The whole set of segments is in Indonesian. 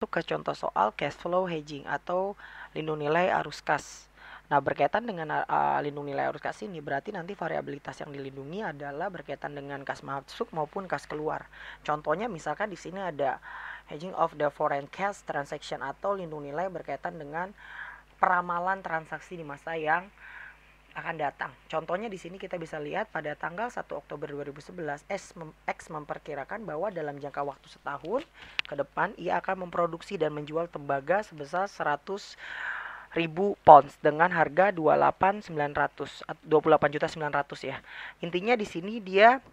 ke contoh soal cash flow hedging atau lindung nilai arus kas. Nah, berkaitan dengan lindung nilai arus kas ini berarti nanti variabilitas yang dilindungi adalah berkaitan dengan kas masuk maupun kas keluar. Contohnya misalkan di sini ada hedging of the foreign cash transaction atau lindung nilai berkaitan dengan peramalan transaksi di masa yang akan datang. Contohnya di sini kita bisa lihat pada tanggal 1 Oktober 2011, X memperkirakan bahwa dalam jangka waktu setahun ke depan ia akan memproduksi dan menjual tembaga sebesar 100.000 pounds dengan harga 28.900 ya. Intinya di sini dia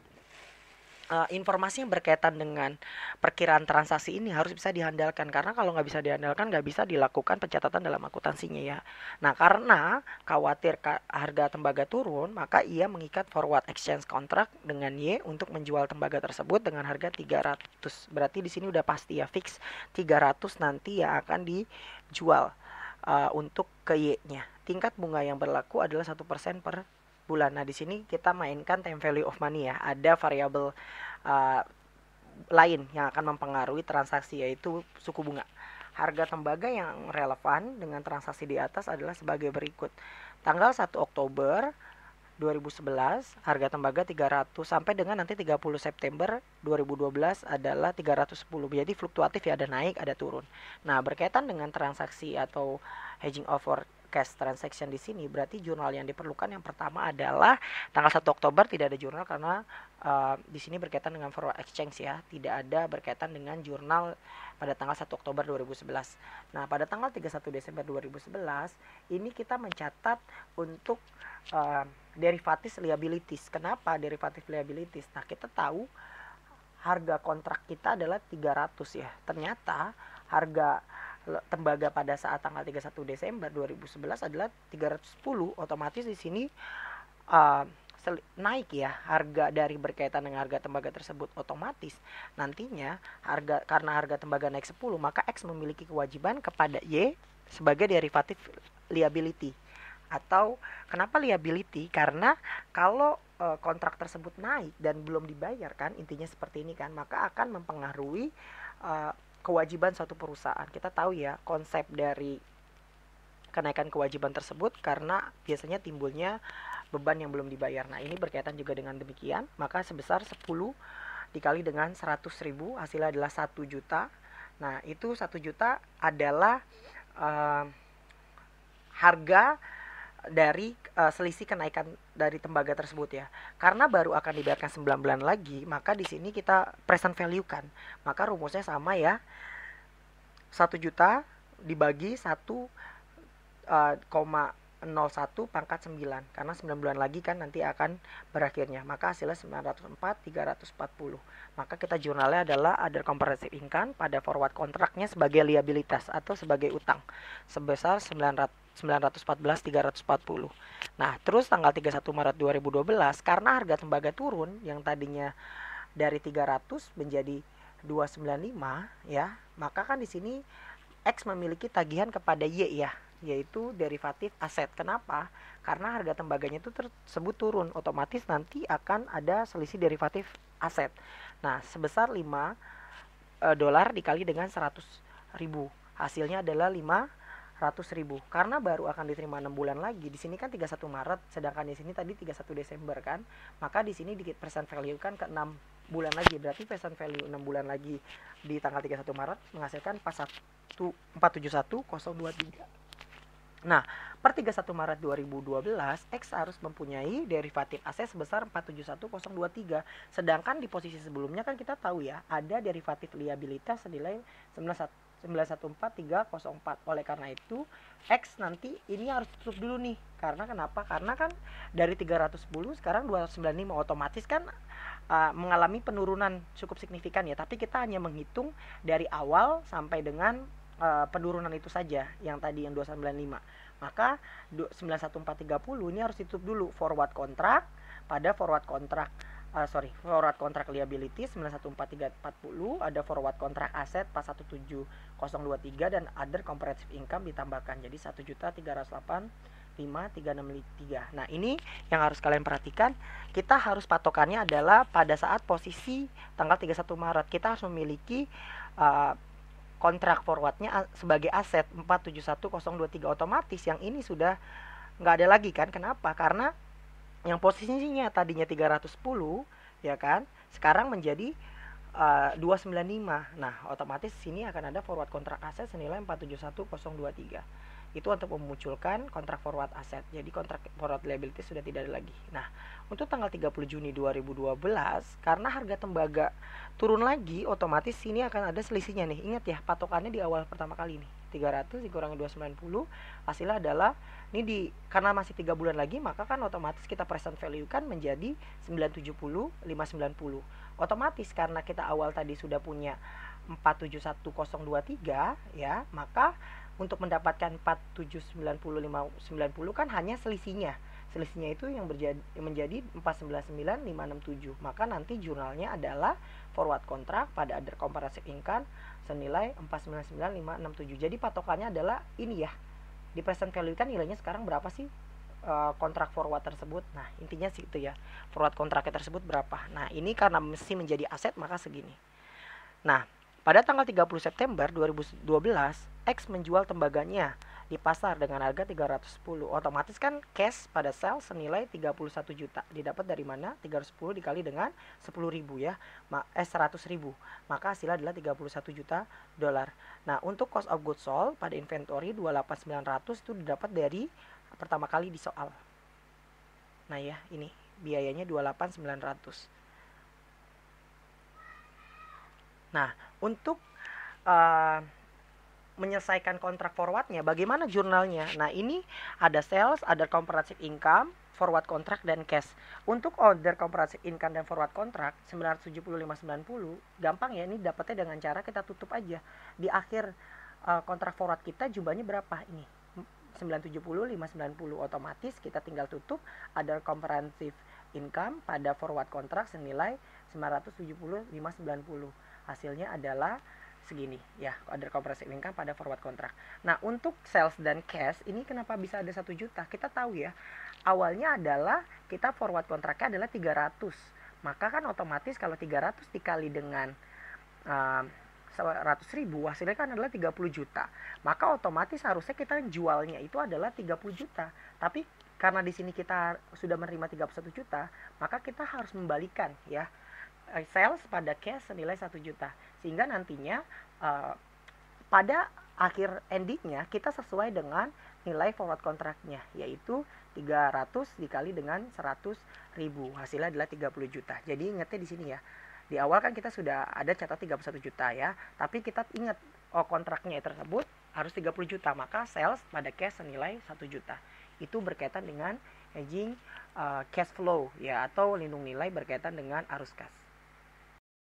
informasi yang berkaitan dengan perkiraan transaksi ini harus bisa diandalkan, karena kalau nggak bisa diandalkan nggak bisa dilakukan pencatatan dalam akuntansinya ya. Nah, karena khawatir harga tembaga turun, maka ia mengikat forward exchange contract dengan Y untuk menjual tembaga tersebut dengan harga 300. Berarti di sini udah pasti ya, fix 300 nanti yang akan dijual untuk ke Y-nya. Tingkat bunga yang berlaku adalah 1% per bulan. Nah, di sini kita mainkan time value of money ya. Ada variabel lain yang akan mempengaruhi transaksi, yaitu suku bunga. Harga tembaga yang relevan dengan transaksi di atas adalah sebagai berikut. Tanggal 1 Oktober 2011 harga tembaga 300 sampai dengan nanti 30 September 2012 adalah 310. Jadi fluktuatif ya, ada naik ada turun. Nah, berkaitan dengan transaksi atau hedging over cash transaction di sini berarti jurnal yang diperlukan yang pertama adalah tanggal 1 Oktober tidak ada jurnal karena di sini berkaitan dengan forward exchange ya, tidak ada berkaitan dengan jurnal pada tanggal 1 Oktober 2011. Nah, pada tanggal 31 Desember 2011 ini kita mencatat untuk derivatif liabilities. Kenapa derivatif liabilities? Nah, kita tahu harga kontrak kita adalah 300 ya. Ternyata harga tembaga pada saat tanggal 31 Desember 2011 adalah 310. Otomatis di sini naik ya harga dari berkaitan dengan harga tembaga tersebut. Otomatis nantinya karena harga tembaga naik 10, maka X memiliki kewajiban kepada Y sebagai derivatif liability. Atau kenapa liability? Karena kalau kontrak tersebut naik dan belum dibayarkan, intinya seperti ini kan, maka akan mempengaruhi kewajiban suatu perusahaan. Kita tahu ya konsep dari kenaikan kewajiban tersebut karena biasanya timbulnya beban yang belum dibayar. Nah, ini berkaitan juga dengan demikian, maka sebesar 10 dikali dengan 100.000 hasilnya adalah 1 juta. Nah, itu 1 juta adalah harga dari selisih kenaikan dari tembaga tersebut ya. Karena baru akan dibayarkan 9 bulan lagi, maka di sini kita present value kan. Maka rumusnya sama ya. 1 juta dibagi 1,01 pangkat 9. Karena 9 bulan lagi kan nanti akan berakhirnya. Maka hasilnya 904, 340. Maka kita jurnalnya adalah other comprehensive income pada forward kontraknya sebagai liabilitas atau sebagai utang sebesar 914.340. Nah, terus tanggal 31 Maret 2012 karena harga tembaga turun yang tadinya dari 300 menjadi 295 ya, maka kan di sini X memiliki tagihan kepada Y ya, yaitu derivatif aset. Kenapa? Karena harga tembaganya itu tersebut turun, otomatis nanti akan ada selisih derivatif aset. Nah, sebesar 5 dolar dikali dengan 100.000. Hasilnya adalah 500.000 karena baru akan diterima 6 bulan lagi. Di sini kan 31 Maret, sedangkan di sini tadi 31 Desember kan. Maka di sini di present value kan ke 6 bulan lagi. Berarti present value 6 bulan lagi di tanggal 31 Maret menghasilkan 471.023. Nah, per 31 Maret 2012, X harus mempunyai derivatif aset sebesar 471.023. Sedangkan di posisi sebelumnya kan kita tahu ya, ada derivatif liabilitas senilai 914.304. Oleh karena itu, X nanti ini harus tutup dulu nih. Karena kenapa? Karena kan dari 310 sekarang 295, otomatis kan mengalami penurunan cukup signifikan ya. Tapi kita hanya menghitung dari awal sampai dengan penurunan itu saja yang tadi yang 295. Maka 91430 ini harus ditutup dulu forward kontrak pada forward kontrak forward kontrak liability 914340, ada forward kontrak aset 417023 dan other comprehensive income ditambahkan jadi 1.308.5363. Nah, ini yang harus kalian perhatikan. Kita harus patokannya adalah pada saat posisi tanggal 31 Maret kita harus memiliki kontrak forwardnya sebagai aset 471023, otomatis yang ini sudah nggak ada lagi kan. Kenapa? Karena yang posisinya tadinya 310 ya kan, sekarang menjadi 295. Nah, otomatis sini akan ada forward kontrak aset senilai 471023. Itu untuk memunculkan kontrak forward aset. Jadi kontrak forward liability sudah tidak ada lagi. Nah, untuk tanggal 30 Juni 2012, karena harga tembaga turun lagi, otomatis sini akan ada selisihnya nih. Ingat ya, patokannya di awal pertama kali nih. 300 dikurangi 290, hasilnya adalah ini karena masih 3 bulan lagi, maka kan otomatis kita present value kan menjadi 970 590. Otomatis karena kita awal tadi sudah punya 471023 ya, maka untuk mendapatkan 4790 590 kan hanya selisihnya. Selisihnya itu yang menjadi 499567. Maka nanti jurnalnya adalah forward kontrak pada other comprehensive income senilai 499567. Jadi patokannya adalah ini ya. Di present value kan nilainya sekarang berapa sih kontrak forward tersebut. Nah, intinya sih itu ya. Forward kontraknya tersebut berapa. Nah, ini karena mesti menjadi aset maka segini. Nah, pada tanggal 30 September 2012, X menjual tembaganya di pasar dengan harga 310. Otomatis kan cash pada sel senilai 31 juta. Didapat dari mana? 310 dikali dengan 10.000 ya. 100.000. Maka hasilnya adalah 31 juta dolar. Nah, untuk cost of goods sold pada inventory 28900 itu didapat dari pertama kali di soal. Nah ya, ini biayanya 28900. Nah, untuk menyelesaikan kontrak forwardnya, bagaimana jurnalnya? Nah, ini ada sales, ada comprehensive income, forward contract, dan cash. Untuk order comprehensive income dan forward contract 97590, gampang ya, ini dapatnya dengan cara kita tutup aja. Di akhir kontrak forward kita jumlahnya berapa? Ini 970 590, otomatis kita tinggal tutup other comprehensive income pada forward contract senilai 970 590. Hasilnya adalah segini ya, other comprehensive income pada forward contract. Nah, untuk sales dan cash ini kenapa bisa ada 1 juta? Kita tahu ya, awalnya adalah kita forward kontraknya adalah 300. Maka kan otomatis kalau 300 dikali dengan 100.000, hasilnya kan adalah 30 juta. Maka otomatis harusnya kita jualnya itu adalah 30 juta. Tapi karena di sini kita sudah menerima 31 juta, maka kita harus membalikan ya, sales pada cash senilai 1 juta. Sehingga nantinya pada akhir endingnya kita sesuai dengan nilai forward kontraknya, yaitu 300 dikali dengan 100.000. Hasilnya adalah 30 juta. Jadi ingatnya di sini ya. Di awal kan kita sudah ada catat 31 juta ya. Tapi kita ingat kontraknya tersebut harus 30 juta. Maka sales pada cash senilai 1 juta. Itu berkaitan dengan hedging cash flow ya, atau lindung nilai berkaitan dengan arus kas.